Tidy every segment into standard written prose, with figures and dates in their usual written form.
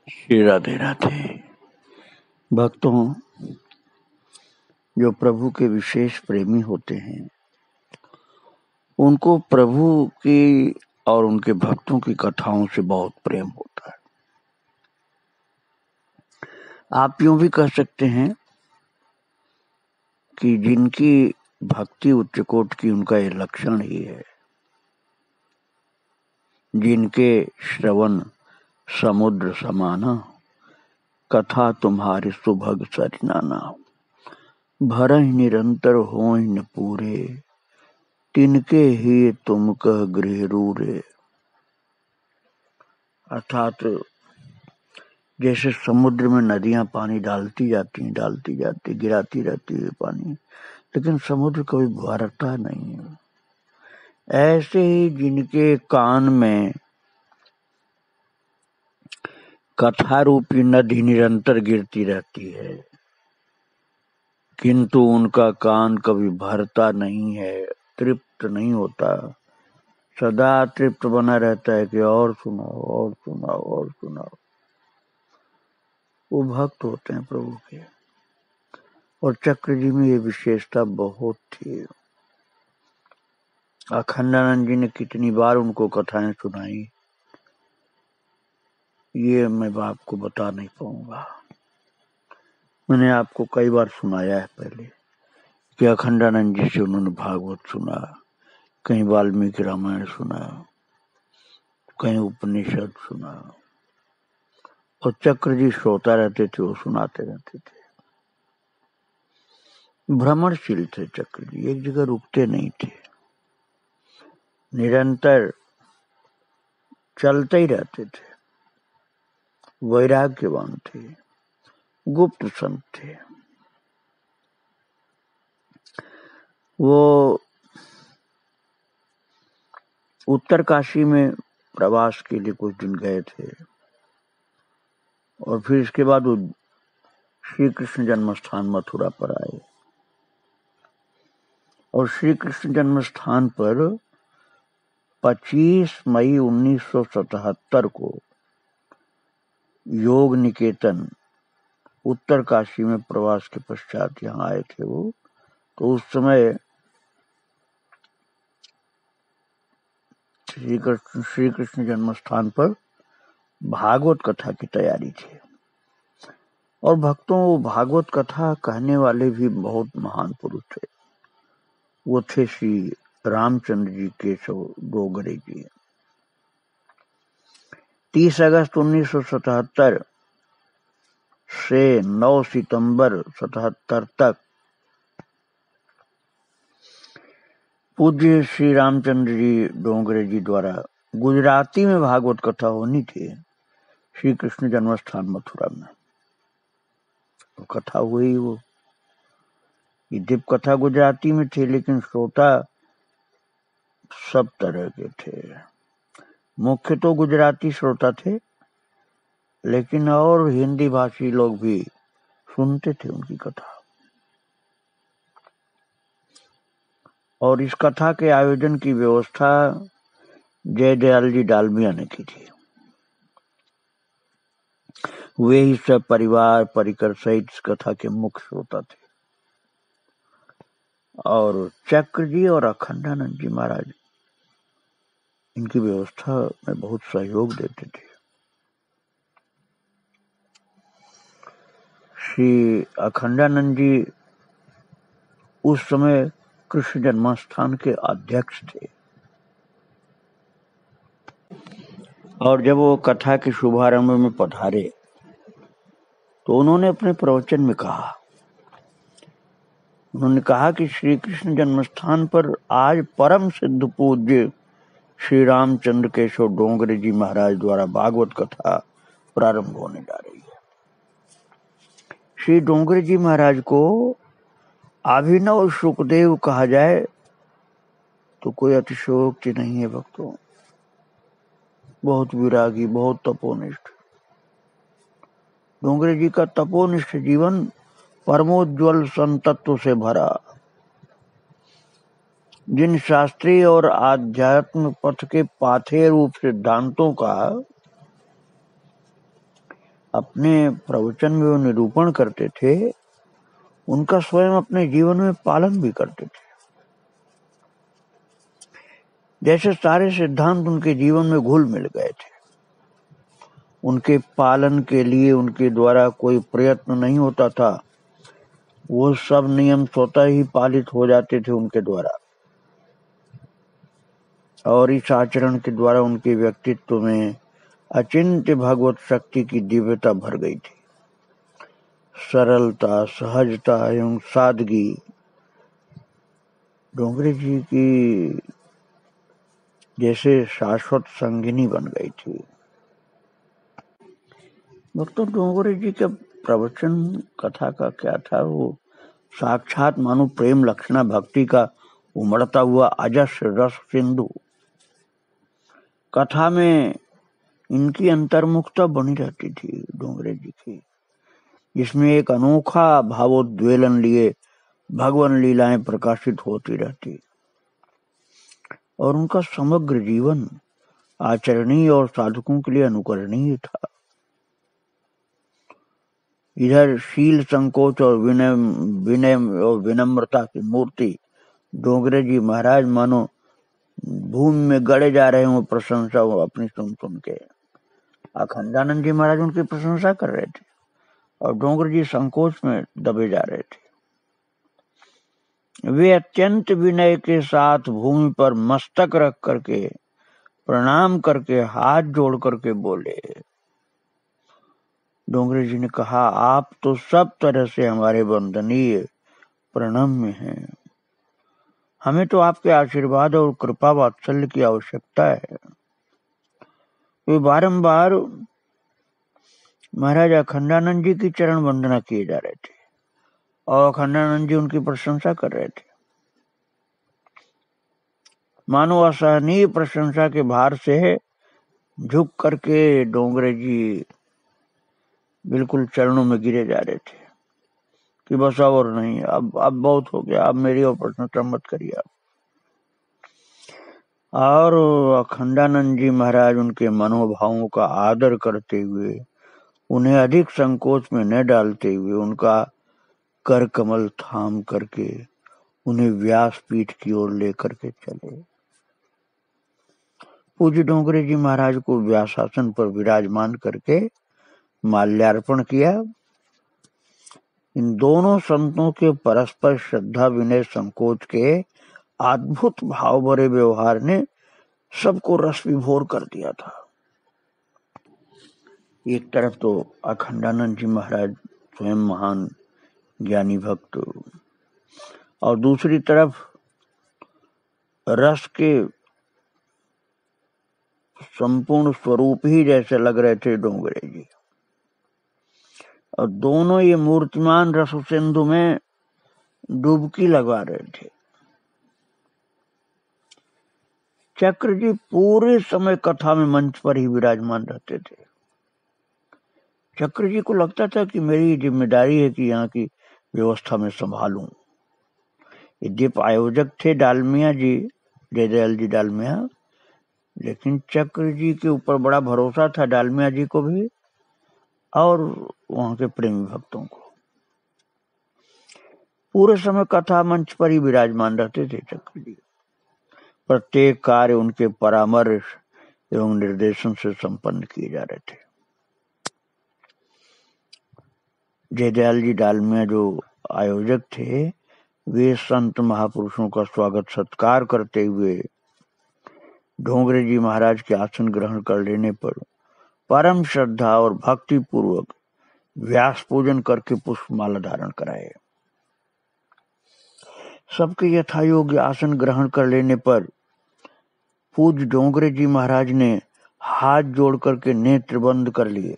श्री राधे राधे। भक्तों, जो प्रभु के विशेष प्रेमी होते हैं उनको प्रभु की और उनके भक्तों की कथाओं से बहुत प्रेम होता है। आप यूं भी कह सकते हैं कि जिनकी भक्ति उच्च कोटि की उनका ये लक्षण ही है, जिनके श्रवण समुद्र समाना, कथा तुम्हारे सुभग सरिनाना, भरहि निरंतर होहि न पूरे, तिनके ही तुम कह गृह रूरे। अर्थात जैसे समुद्र में नदियां पानी डालती जाती गिराती रहती है पानी, लेकिन समुद्र कभी भरता नहीं है। ऐसे ही जिनके कान में कथा रूपी नदी निरंतर गिरती रहती है, किंतु उनका कान कभी भरता नहीं है, तृप्त नहीं होता, सदा तृप्त बना रहता है कि और सुनाओ और सुनाओ और सुनाओ। वो भक्त होते हैं प्रभु के। और चक्र जी में ये विशेषता बहुत थी। अखंडानंद जी ने कितनी बार उनको कथाएं सुनाई, ये मैं आपको बता नहीं पाऊंगा। मैंने आपको कई बार सुनाया है पहले कि अखंडानंद जी से उन्होंने भागवत सुना, कहीं वाल्मीकि रामायण सुना, कहीं उपनिषद सुना, और चक्र जी श्रोता रहते थे, वो सुनाते रहते थे। भ्रमणशील थे चक्र जी, एक जगह रुकते नहीं थे, निरंतर चलते ही रहते थे। वैराग्यवान थे, गुप्त संत थे। वो उत्तर काशी में प्रवास के लिए कुछ दिन गए थे, और फिर इसके बाद वो श्री कृष्ण जन्म स्थान मथुरा पर आए। और श्री कृष्ण जन्म स्थान पर 25 मई 1977 को योग निकेतन उत्तर काशी में प्रवास के पश्चात यहाँ आए थे वो। तो उस समय श्री कृष्ण जन्म स्थान पर भागवत कथा की तैयारी थी। और भक्तों, वो भागवत कथा कहने वाले भी बहुत महान पुरुष थे। वो थे श्री रामचंद्र जी केशव डोगरे जी। 30 अगस्त 1977 से 9 सितंबर 77 तक पूज्य श्री रामचंद्र जी डोंगरे जी द्वारा गुजराती में भागवत कथा होनी थी श्री कृष्ण जन्म स्थान मथुरा में। तो कथा हुई, वो दिव्य कथा गुजराती में थी, लेकिन श्रोता सब तरह के थे। मुख्य तो गुजराती श्रोता थे, लेकिन और हिंदी भाषी लोग भी सुनते थे उनकी कथा। और इस कथा के आयोजन की व्यवस्था जयदयाल जी डालमिया ने की थी। वे ही सब परिवार परिकर सहित इस कथा के मुख्य श्रोता थे। और चक्र जी और अखंडानंद जी महाराज इनकी व्यवस्था में बहुत सहयोग देते थे। श्री अखंडानंद जी उस समय कृष्ण जन्मस्थान के अध्यक्ष थे। और जब वो कथा के शुभारंभ में पधारे तो उन्होंने अपने प्रवचन में कहा, उन्होंने कहा कि श्री कृष्ण जन्मस्थान पर आज परम सिद्ध पूज्य श्री रामचंद्र केशव डोंगरे जी महाराज द्वारा भागवत कथा प्रारंभ होने जा रही है। श्री डोंगरे जी महाराज को अभिनव सुखदेव कहा जाए तो कोई अतिशयोक्ति नहीं है भक्तों। बहुत विरागी, बहुत तपोनिष्ठ। डोंगरे जी का तपोनिष्ठ जीवन परमोज्वल संतत्व से भरा। जिन शास्त्रीय और आध्यात्म पथ के पाथेय रूप सिद्धांतों का अपने प्रवचन में वो निरूपण करते थे, उनका स्वयं अपने जीवन में पालन भी करते थे। जैसे सारे सिद्धांत उनके जीवन में घुल मिल गए थे। उनके पालन के लिए उनके द्वारा कोई प्रयत्न नहीं होता था, वो सब नियम स्वतः ही पालित हो जाते थे उनके द्वारा, और इस आचरण के द्वारा उनके व्यक्तित्व में अचिंत्य भगवत शक्ति की दिव्यता भर गई थी। सरलता, सहजता एवं सादगी डोंगरे जी की जैसे शाश्वत संगिनी बन गई थी। डॉक्टर डोंगरे जी के प्रवचन कथा का क्या था, वो साक्षात मानो प्रेम लक्षणा भक्ति का उमड़ता हुआ अजस्र रस सिंधु। कथा में इनकी अंतर्मुखता बनी रहती थी डोंगरे जी की, जिसमें एक अनोखा भावोद्वेलन लिए भगवान लीलाएं प्रकाशित होती रहती, और उनका समग्र जीवन आचरणीय और साधकों के लिए अनुकरणीय था। इधर शील, संकोच और विनय और विनम्रता की मूर्ति डोंगरे जी महाराज मानो भूमि में गड़े जा रहे हों प्रशंसा हो अपनी सुन सुन के। अखंडानंद जी महाराज उनकी प्रशंसा कर रहे थे और डोंगरे जी संकोच में दबे जा रहे थे। वे अत्यंत विनय के साथ भूमि पर मस्तक रख करके प्रणाम करके हाथ जोड़ करके बोले। डोंगरे जी ने कहा, आप तो सब तरह से हमारे वंदनीय प्रणम्य हैं, हमें तो आपके आशीर्वाद और कृपा वात्सल्य की आवश्यकता है। वे बारंबार महाराज अखंडानंद जी की चरण वंदना किए जा रहे थे और अखंडानंद जी उनकी प्रशंसा कर रहे थे। मानो असहनीय प्रशंसा के भार से झुक करके डोंगरे जी बिल्कुल चरणों में गिरे जा रहे थे कि बस और नहीं, अब बहुत हो गया, अब मेरी और प्रशंसा मत करिए आप। और अखंडानंद जी महाराज उनके मनोभावों का आदर करते हुए, उन्हें अधिक संकोच में न डालते हुए, उनका कर कमल थाम करके उन्हें व्यासपीठ की ओर लेकर के चले। पूज्य डोंगरे जी महाराज को व्यासासन पर विराजमान करके माल्यार्पण किया। इन दोनों संतों के परस्पर श्रद्धा, विनय, संकोच के अद्भुत भाव भरे व्यवहार ने सबको रस विभोर कर दिया था। एक तरफ तो अखंडानंद जी महाराज स्वयं महान ज्ञानी भक्त, और दूसरी तरफ रस के संपूर्ण स्वरूप ही जैसे लग रहे थे डोंगरे जी, और दोनों ये मूर्तिमान रस सिंधु में डुबकी लगा रहे थे। चक्र जी पूरे समय कथा में मंच पर ही विराजमान रहते थे। चक्र जी को लगता था कि मेरी जिम्मेदारी है कि यहाँ की व्यवस्था में संभालूं। यद्यपि आयोजक थे डालमिया जी, जयदयाल जी डालमिया, लेकिन चक्र जी के ऊपर बड़ा भरोसा था डालमिया जी को भी और वहां के प्रेमी भक्तों को। पूरे समय कथा मंच पर ही विराजमान रहते थे चक्र जी। प्रत्येक कार्य उनके परामर्श एवं निर्देशन से संपन्न किए जा रहे थे। जयदयाल जी डालमिया जो आयोजक थे, वे संत महापुरुषों का स्वागत सत्कार करते हुए डोंगरे जी महाराज के आसन ग्रहण कर लेने पर परम श्रद्धा और भक्ति पूर्वक व्यास पूजन करके पुष्पमाला धारण कराए। सबके यथायोग्य आसन ग्रहण कर लेने पर पूज्य डोंगरे जी महाराज ने हाथ जोड़ करके नेत्र बंद कर लिए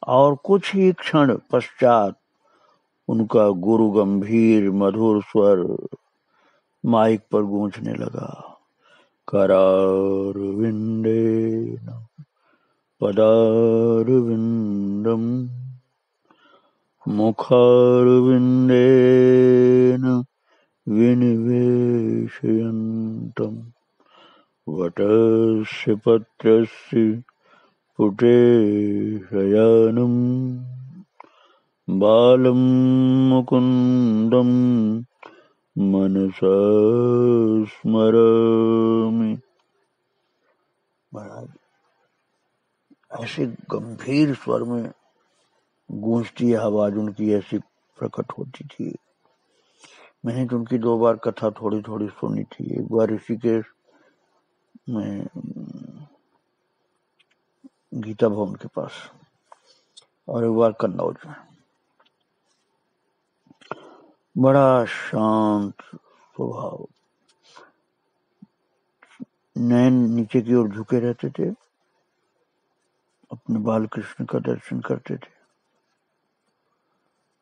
और कुछ ही क्षण पश्चात उनका गुरु गंभीर मधुर स्वर माइक पर गूंजने लगा। करारविंदेन पदारविंदम मुखारविंदेन विनिवेशयन्तम् वटस्य पत्रस्य पुटे शयानम बालम मुकुंदम मनसा स्मरामि। महाराज ऐसे गंभीर स्वर में गूंजती आवाज उनकी ऐसी प्रकट होती थी। मैंने तो उनकी 2 बार कथा थोड़ी थोड़ी सुनी थी। एक बार ऋषिकेश में गीता भवन के पास और एक बार कन्नौज में। बड़ा शांत स्वभाव, नयन नीचे की ओर झुके रहते थे, अपने बाल कृष्ण का दर्शन करते थे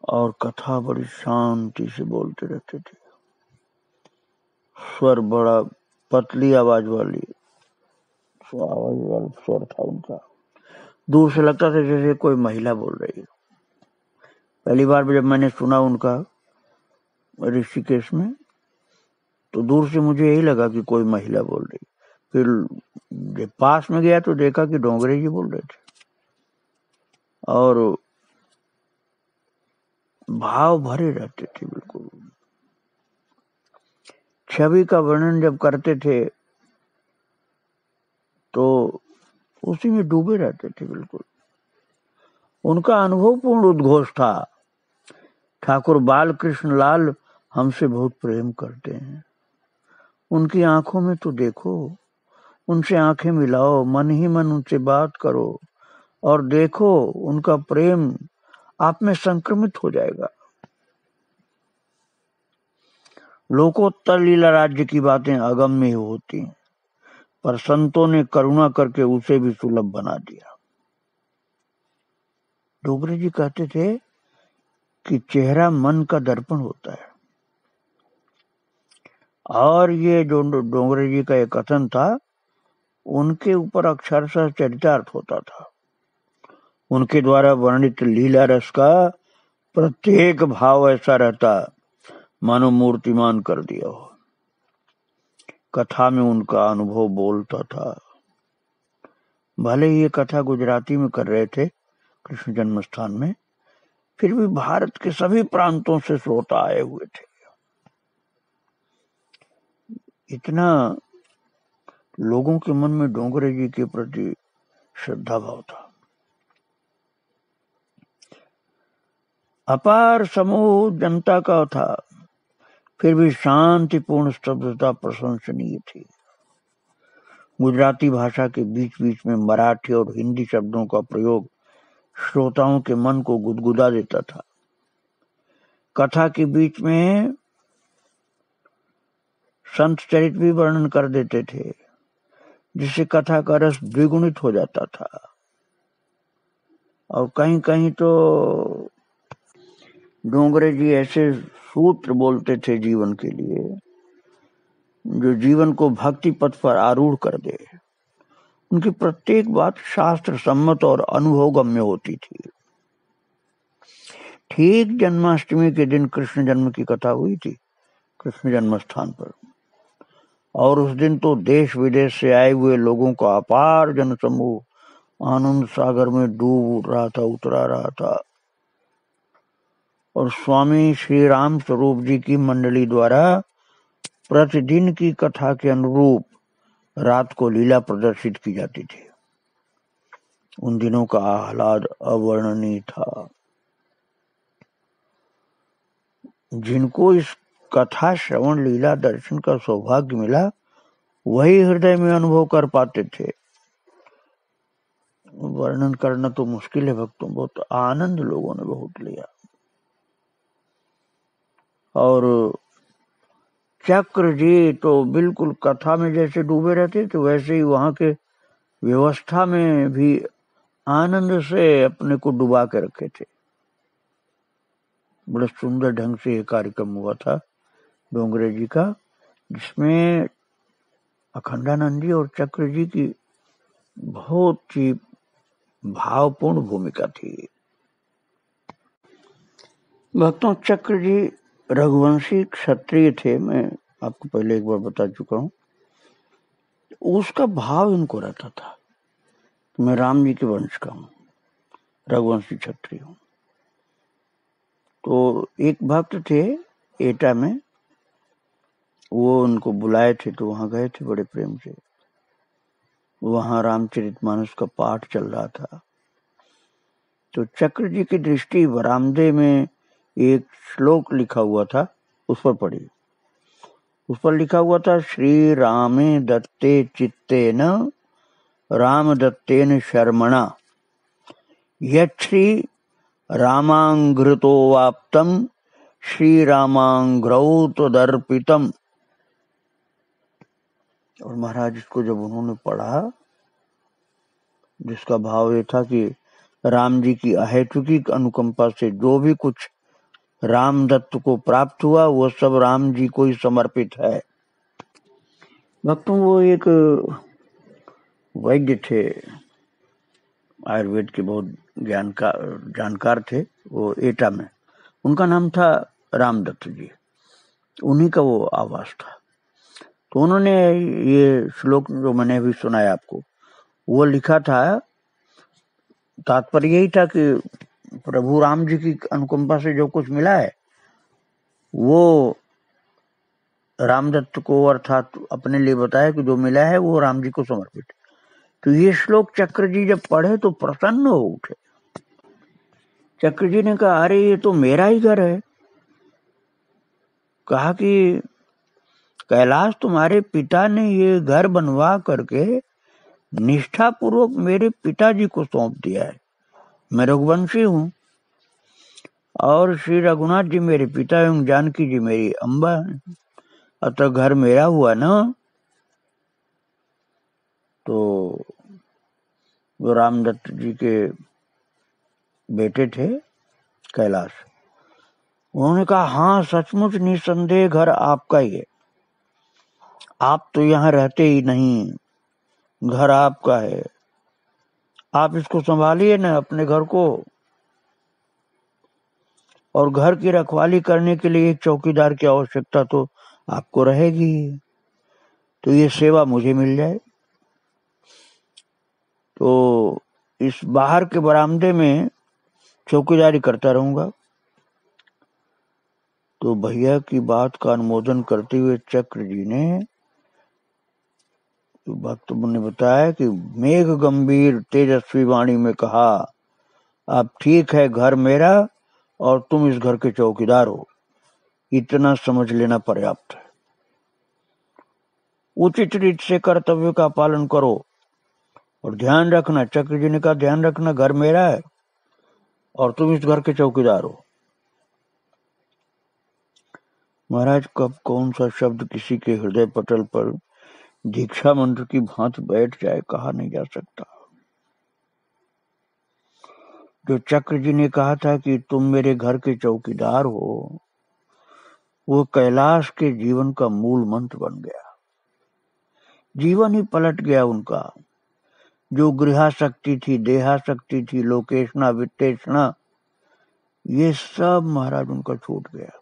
और कथा बड़ी शांति से बोलते रहते थे। स्वर बड़ा पतली आवाज वाली स्वर था उनका। दूर से लगता था जैसे कोई महिला बोल रही है। पहली बार जब मैंने सुना उनका ऋषिकेश में, तो दूर से मुझे यही लगा कि कोई महिला बोल रही। फिर जब पास में गया तो देखा कि डोंगरे जी बोल रहे थे और भाव भरे रहते थे बिल्कुल। छवि का वर्णन जब करते थे तो उसी में डूबे रहते थे बिल्कुल। उनका अनुभवपूर्ण उद्घोष था, ठाकुर बाल कृष्ण लाल हमसे बहुत प्रेम करते हैं। उनकी आंखों में तो देखो, उनसे आंखें मिलाओ, मन ही मन उनसे बात करो और देखो उनका प्रेम आप में संक्रमित हो जाएगा। लोकोत्तर लीला राज्य की बातें अगम्य ही होती हैं, पर संतों ने करुणा करके उसे भी सुलभ बना दिया। डोगरे जी कहते थे कि चेहरा मन का दर्पण होता है, और ये जो डोगरे जी का एक कथन था, उनके ऊपर अक्षरशः चरितार्थ होता था। उनके द्वारा वर्णित लीला रस का प्रत्येक भाव ऐसा रहता मानो मूर्तिमान कर दिया हो। कथा में उनका अनुभव बोलता था। भले ही ये कथा गुजराती में कर रहे थे कृष्ण जन्म स्थान में, फिर भी भारत के सभी प्रांतों से श्रोता आए हुए थे। इतना लोगों के मन में डोंगरे जी के प्रति श्रद्धा भाव था। अपार समूह जनता का था, फिर भी शांतिपूर्ण स्तब्धता प्रशंसनीय थी। गुजराती भाषा के बीच बीच में मराठी और हिंदी शब्दों का प्रयोग श्रोताओं के मन को गुदगुदा देता था। कथा के बीच में संत चरित भी वर्णन कर देते थे, जिससे कथा का रस द्विगुणित हो जाता था। और कहीं कहीं तो डोंगरे जी ऐसे सूत्र बोलते थे जीवन के लिए, जो जीवन को भक्ति पथ पर आरूढ़ कर दे। उनकी प्रत्येक बात शास्त्र सम्मत और अनुभवगम्य होती थी। ठीक जन्माष्टमी के दिन कृष्ण जन्म की कथा हुई थी कृष्ण जन्म स्थान पर, और उस दिन तो देश विदेश से आए हुए लोगों का अपार जन समूह आनंद सागर में डूब रहा था, उतरा रहा था। और स्वामी श्री राम स्वरूप जी की मंडली द्वारा प्रतिदिन की कथा के अनुरूप रात को लीला प्रदर्शित की जाती थी। उन दिनों का आह्लाद अवर्णनीय था। जिनको इस कथा श्रवण लीला दर्शन का सौभाग्य मिला, वही हृदय में अनुभव कर पाते थे। वर्णन करना तो मुश्किल है भक्तों, बहुत आनंद लोगों ने बहुत लिया। और चक्र जी तो बिल्कुल कथा में जैसे डूबे रहते थे, वैसे ही वहां के व्यवस्था में भी आनंद से अपने को डुबा के रखे थे। बड़े सुंदर ढंग से ये कार्यक्रम हुआ था डोंगरे जी का, जिसमें अखंडानंद जी और चक्र जी की बहुत ही भावपूर्ण भूमिका थी। भक्तों, चक्र जी रघुवंशी क्षत्रिय थे, मैं आपको पहले एक बार बता चुका हूं। उसका भाव इनको रहता था मैं राम जी के वंश का हूँ, रघुवंशी क्षत्रिय हूँ। तो एक भक्त थे एटा में, वो उनको बुलाए थे तो वहां गए थे बड़े प्रेम से। वहां रामचरितमानस का पाठ चल रहा था, तो चक्र जी की दृष्टि बरामदे में एक श्लोक लिखा हुआ था, उस पर पड़ी। उस पर लिखा हुआ था, श्री रामे दत्ते चित्तेन राम दत्तेन शर्मणा यच्छ्री रामांघृतोवाप्तम श्री रामांघ्रौ तदर्पितम। और महाराज इसको जब उन्होंने पढ़ा, जिसका भाव ये था कि राम जी की अहेतुकी अनुकंपा से जो भी कुछ राम दत्त को प्राप्त हुआ वो सब राम जी को ही समर्पित है। भक्तों, वो एक वैद्य थे, आयुर्वेद के बहुत जानकार थे, वो एटा में। उनका नाम था रामदत्त जी, उन्हीं का वो आवास था। तो उन्होंने ये श्लोक जो मैंने अभी सुनाया आपको, वो लिखा था। तात्पर्य यही था कि प्रभु राम जी की अनुकंपा से जो कुछ मिला है वो रामदत्त को, अर्थात अपने लिए बताया कि जो मिला है वो राम जी को समर्पित। तो ये श्लोक चक्र जी जब पढ़े तो प्रसन्न हो उठे। चक्र जी ने कहा, अरे ये तो मेरा ही घर है। कहा कि कैलाश, तुम्हारे पिता ने ये घर बनवा करके निष्ठा पूर्वक मेरे पिताजी को सौंप दिया है। मैं रघुवंशी हूँ और श्री रघुनाथ जी मेरे पिता एवं जानकी जी मेरी अम्बा है, अतः घर मेरा हुआ ना। तो वो रामदत्त जी के बेटे थे कैलाश, उन्होंने कहा, हाँ सचमुच निसंदेह घर आपका ही है। आप तो यहाँ रहते ही नहीं, घर आपका है, आप इसको संभालिए ना अपने घर को। और घर की रखवाली करने के लिए एक चौकीदार की आवश्यकता तो आपको रहेगी, तो ये सेवा मुझे मिल जाए। तो इस बाहर के बरामदे में चौकीदारी करता रहूंगा। तो भैया की बात का अनुमोदन करते हुए चक्र जी ने, भक्त ने बताया कि मेघ गंभीर तेजस्वी वाणी में कहा, अब ठीक है, घर मेरा और तुम इस घर के चौकीदार हो, इतना समझ लेना पर्याप्त है। उचित रीत से कर्तव्य का पालन करो और ध्यान रखना, चक्र जी ने कहा, ध्यान रखना, घर मेरा है और तुम इस घर के चौकीदार हो। महाराज, कब कौन सा शब्द किसी के हृदय पटल पर दीक्षा मंत्र की भांति बैठ जाए, कहा नहीं जा सकता। जो चक्र जी ने कहा था कि तुम मेरे घर के चौकीदार हो, वो कैलाश के जीवन का मूल मंत्र बन गया। जीवन ही पलट गया उनका। जो गृहाशक्ति थी, देहाशक्ति थी, लोकेशना वित्तेषणा, ये सब महाराज उनका छूट गया।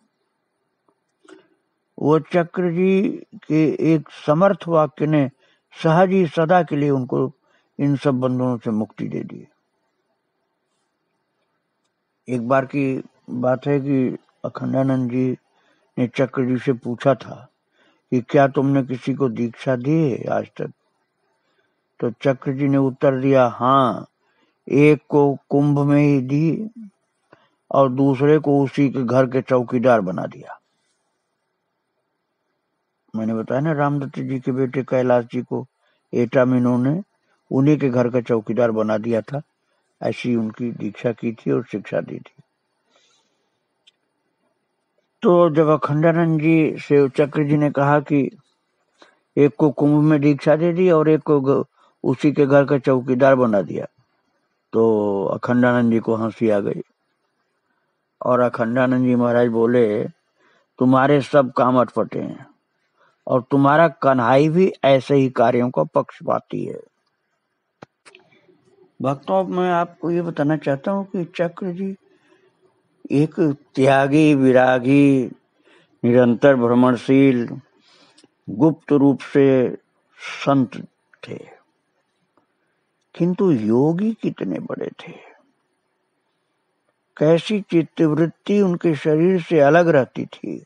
वो चक्र जी के एक समर्थ वाक्य ने सहज ही सदा के लिए उनको इन सब बंधनों से मुक्ति दे दी। एक बार की बात है कि अखंडानंद जी ने चक्र जी से पूछा था कि क्या तुमने किसी को दीक्षा दी है आज तक? तो चक्र जी ने उत्तर दिया, हाँ, एक को कुंभ में ही दी और दूसरे को उसी के घर के चौकीदार बना दिया। मैंने बताया ना, रामदत्त जी के बेटे कैलाश जी को एटा में इन्होंने उन्हीं के घर का चौकीदार बना दिया था। ऐसी उनकी दीक्षा की थी और शिक्षा दी थी। तो जब अखंडानंद जी से चक्र जी ने कहा कि एक को कुंभ में दीक्षा दे दी और एक को उसी के घर का चौकीदार बना दिया, तो अखंडानंद जी को हंसी आ गई और अखंडानंद जी महाराज बोले, तुम्हारे सब काम अटपटे हैं और तुम्हारा कन्हाई भी ऐसे ही कार्यों का पक्षपाती है। भक्तों, मैं आपको ये बताना चाहता हूँ कि चक्र जी एक त्यागी, विरागी, निरंतर भ्रमणशील, गुप्त रूप से संत थे। किंतु योगी कितने बड़े थे, कैसी चित्तवृत्ति उनके शरीर से अलग रहती थी,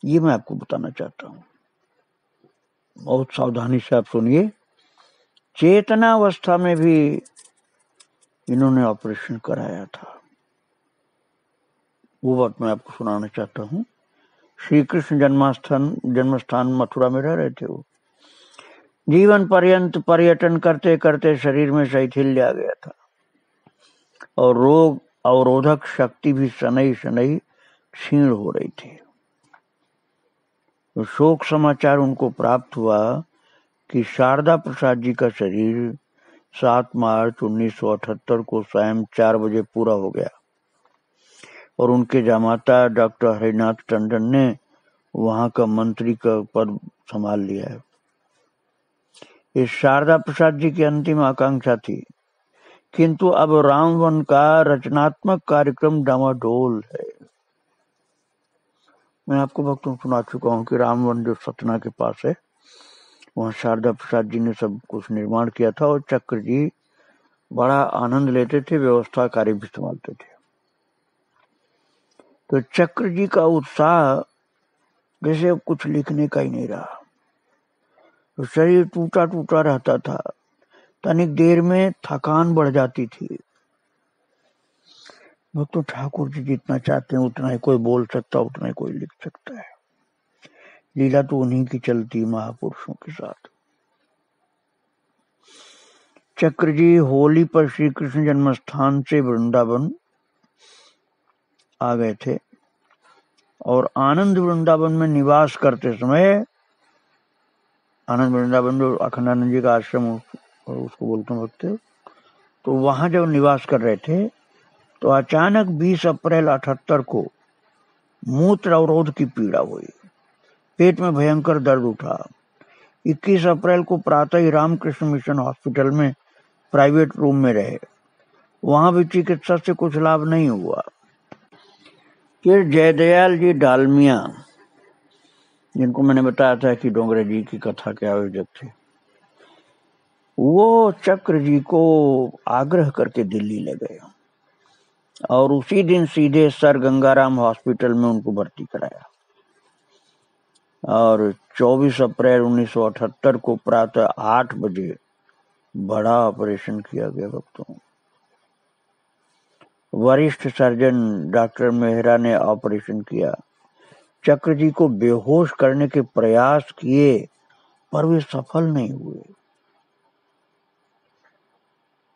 ये मैं आपको बताना चाहता हूं। बहुत सावधानी से आप सुनिए। चेतनावस्था में भी इन्होंने ऑपरेशन कराया था, वो बात मैं आपको सुनाना चाहता हूं। श्री कृष्ण जन्मस्थान मथुरा में रह रहे थे। वो जीवन पर्यंत पर्यटन करते करते शरीर में शैथिल्य आ गया था और रोग अवरोधक शक्ति भी शनैः शनैः क्षीण हो रही थी। तो शोक समाचार उनको प्राप्त हुआ कि शारदा प्रसाद जी का शरीर 7 मार्च 1978 को सायं 4 बजे पूरा हो गया और उनके जामाता डॉक्टर हरिनाथ टंडन ने वहां का मंत्री का पद संभाल लिया है। इस शारदा प्रसाद जी की अंतिम आकांक्षा थी, किंतु अब रामवन का रचनात्मक कार्यक्रम डामाडोल है। मैं आपको भक्तों सुना चुका हूं कि रामवन जो सतना के पास है, वहां शारदा प्रसाद जी ने सब कुछ निर्माण किया था और चक्र जी बड़ा आनंद लेते थे, व्यवस्था कार्य भी संभालते थे। तो चक्र जी का उत्साह जैसे अब कुछ लिखने का ही नहीं रहा। तो शरीर टूटा टूटा रहता था, तनिक देर में थकान बढ़ जाती थी। भक्तों, ठाकुर जी जितना चाहते हैं उतना ही कोई बोल सकता, उतना ही कोई लिख सकता है। लीला तो उन्हीं की चलती महापुरुषों के साथ। चक्र जी होली पर श्री कृष्ण जन्मस्थान से वृंदावन आ गए थे और आनंद वृंदावन में निवास करते समय, आनंद वृंदावन जो अखंडानंद जी का आश्रम उसको बोलते हैं भक्त, तो वहां जब निवास कर रहे थे तो अचानक 20 अप्रैल 78 को मूत्र अवरोध की पीड़ा हुई, पेट में भयंकर दर्द उठा। 21 अप्रैल को प्रातः ही रामकृष्ण मिशन हॉस्पिटल में प्राइवेट रूम में रहे, वहां भी चिकित्सा से कुछ लाभ नहीं हुआ। फिर जयदयाल जी डालमिया, जिनको मैंने बताया था कि डोंगरे जी की कथा के आयोजक थे, वो चक्र जी को आग्रह करके दिल्ली ले गए और उसी दिन सीधे सर गंगाराम हॉस्पिटल में उनको भर्ती कराया और 24 अप्रैल 1978 को प्रातः 8 बजे बड़ा ऑपरेशन किया गया। भक्तों, वरिष्ठ सर्जन डॉक्टर मेहरा ने ऑपरेशन किया। चक्र जी को बेहोश करने के प्रयास किए पर वे सफल नहीं हुए।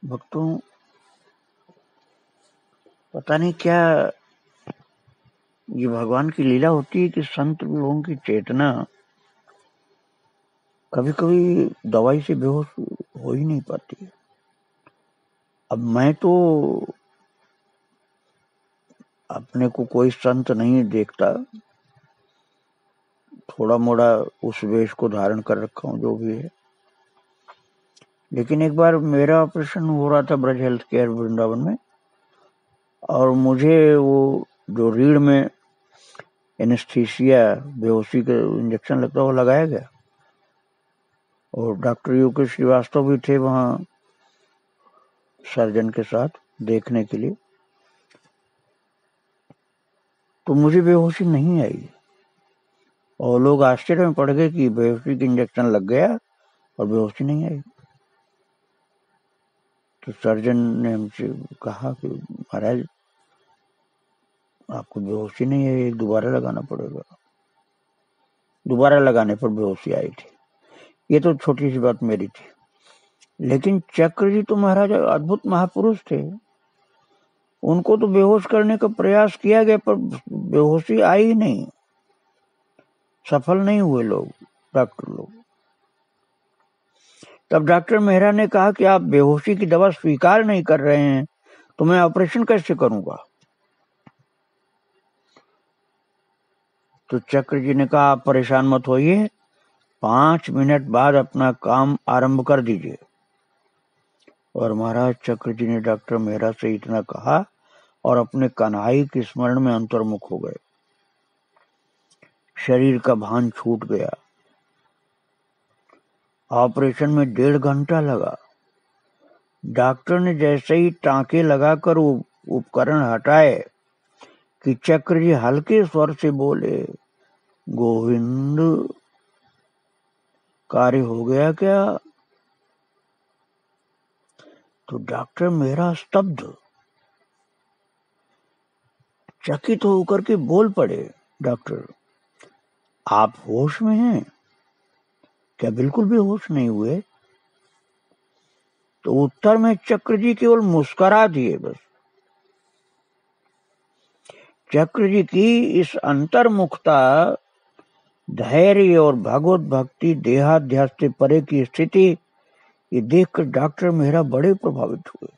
भक्तों, पता नहीं क्या ये भगवान की लीला होती है कि संत लोगों की चेतना कभी कभी दवाई से बेहोश हो ही नहीं पाती। अब मैं तो अपने को कोई संत नहीं देखता, थोड़ा मोड़ा उस वेश को धारण कर रखा हूं जो भी है, लेकिन एक बार मेरा ऑपरेशन हो रहा था ब्रज हेल्थ केयर वृंदावन में और मुझे वो जो रीढ़ में एनेस्थीसिया बेहोशी का इंजेक्शन लगता है वो लगाया गया और डॉक्टर योगेश श्रीवास्तव भी थे वहां सर्जन के साथ देखने के लिए। तो मुझे बेहोशी नहीं आई और लोग आश्चर्य में पड़ गए कि बेहोशी का इंजेक्शन लग गया और बेहोशी नहीं आई। तो सर्जन ने हमसे कहा कि महाराज आपको बेहोशी नहीं है, दोबारा लगाना पड़ेगा। दोबारा लगाने पर बेहोशी आई थी। ये तो छोटी सी बात मेरी थी, लेकिन चक्र जी तो महाराज अद्भुत महापुरुष थे, उनको तो बेहोश करने का प्रयास किया गया पर बेहोशी आई ही नहीं, सफल नहीं हुए लोग, डॉक्टर लोग। तब डॉक्टर मेहरा ने कहा कि आप बेहोशी की दवा स्वीकार नहीं कर रहे हैं तो मैं ऑपरेशन कैसे करूंगा। तो चक्र जी ने कहा आप परेशान मत होइए, 5 मिनट बाद अपना काम आरंभ कर दीजिए। और महाराज चक्र जी ने डॉक्टर मेहरा से इतना कहा और अपने कन्हई के स्मरण में अंतर्मुख हो गए। शरीर का भान छूट गया। ऑपरेशन में 1.5 घंटा लगा डॉक्टर ने जैसे ही टांके लगाकर उपकरण हटाए कि चक्र जी हल्के स्वर से बोले, गोविंद, कार्य हो गया क्या? तो डॉक्टर मेरा स्तब्ध, चकित होकर के बोल पड़े, डॉक्टर आप होश में हैं क्या? बिल्कुल भी होश नहीं हुए। तो उत्तर में चक्र जी केवल मुस्कुरा दिए बस। चक्र जी की इस अंतर्मुखता, धैर्य और भगवत भक्ति, देहाध्यास से परे की स्थिति, ये देखकर डॉक्टर मेहरा बड़े प्रभावित हुए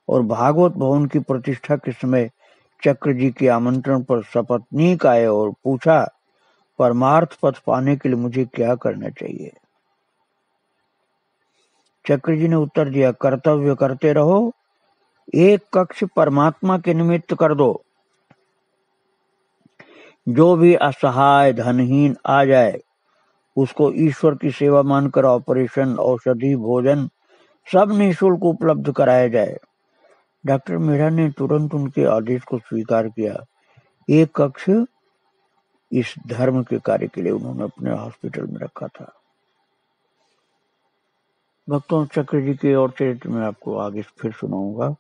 और भागवत भवन की प्रतिष्ठा के समय चक्र जी के आमंत्रण पर सपत्नीक आए और पूछा, परमार्थ पथ पाने के लिए मुझे क्या करना चाहिए? चक्र जी ने उत्तर दिया, कर्तव्य करते रहो, एक कक्ष परमात्मा के निमित्त कर दो। जो भी असहाय धनहीन आ जाए उसको ईश्वर की सेवा मानकर ऑपरेशन, औषधि, भोजन सब निःशुल्क उपलब्ध कराया जाए। डॉक्टर मेहरा ने तुरंत उनके आदेश को स्वीकार किया। एक कक्ष इस धर्म के कार्य के लिए उन्होंने अपने हॉस्पिटल में रखा था। भक्तों, चक्र जी के और चरित्र में आपको आगे फिर सुनाऊंगा।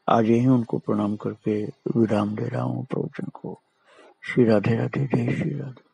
आज यही उनको प्रणाम करके विराम दे रहा हूँ प्रवचन को। श्री राधे राधे, जय श्री राधे।